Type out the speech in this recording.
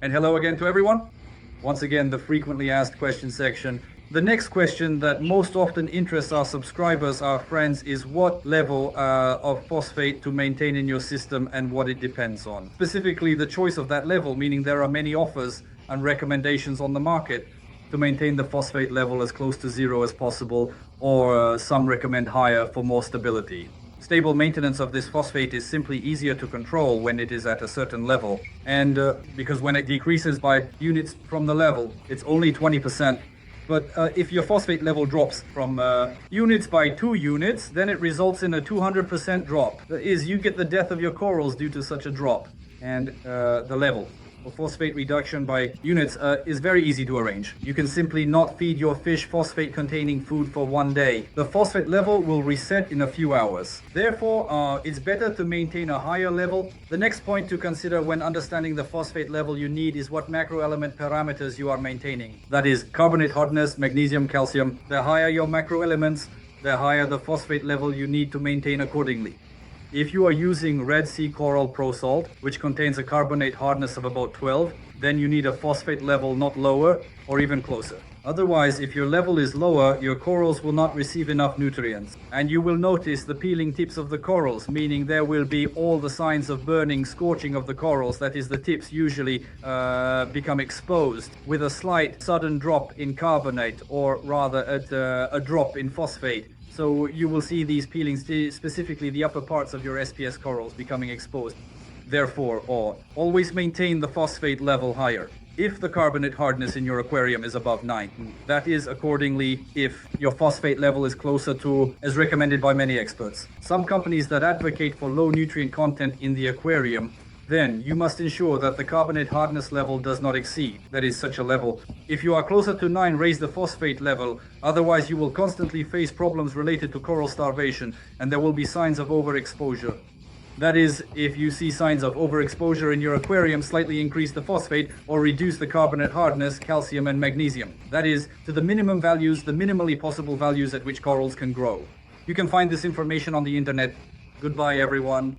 And hello again to everyone. Once again, the frequently asked question section. The next question that most often interests our subscribers, our friends, is what level of phosphate to maintain in your system and what it depends on. Specifically, the choice of that level, meaning there are many offers and recommendations on the market to maintain the phosphate level as close to zero as possible, or some recommend higher for more stability. Stable maintenance of this phosphate is simply easier to control when it is at a certain level, and because when it decreases by units from the level, it's only 20%. But if your phosphate level drops from units by 2 units, then it results in a 200% drop. That is, you get the death of your corals due to such a drop. And the level for phosphate reduction by units is very easy to arrange. You can simply not feed your fish phosphate-containing food for 1 day. The phosphate level will reset in a few hours. Therefore, it's better to maintain a higher level. The next point to consider when understanding the phosphate level you need is what macroelement parameters you are maintaining. That is, carbonate hardness, magnesium, calcium. The higher your macroelements, the higher the phosphate level you need to maintain accordingly. If you are using Red Sea Coral Pro Salt, which contains a carbonate hardness of about 12, then you need a phosphate level not lower or even closer. Otherwise, if your level is lower, your corals will not receive enough nutrients. And you will notice the peeling tips of the corals, meaning there will be all the signs of burning, scorching of the corals. That is, the tips usually become exposed with a slight sudden drop in carbonate, or rather a drop in phosphate. So you will see these peelings, specifically the upper parts of your SPS corals, becoming exposed. Therefore, always maintain the phosphate level higher. If the carbonate hardness in your aquarium is above 9, that is accordingly if your phosphate level is closer to, as recommended by many experts. Some companies that advocate for low nutrient content in the aquarium, then you must ensure that the carbonate hardness level does not exceed, that is, such a level. If you are closer to 9, raise the phosphate level, otherwise you will constantly face problems related to coral starvation, and there will be signs of overexposure. That is, if you see signs of overexposure in your aquarium, slightly increase the phosphate or reduce the carbonate hardness, calcium and magnesium. That is, to the minimum values, the minimally possible values at which corals can grow. You can find this information on the internet. Goodbye, everyone.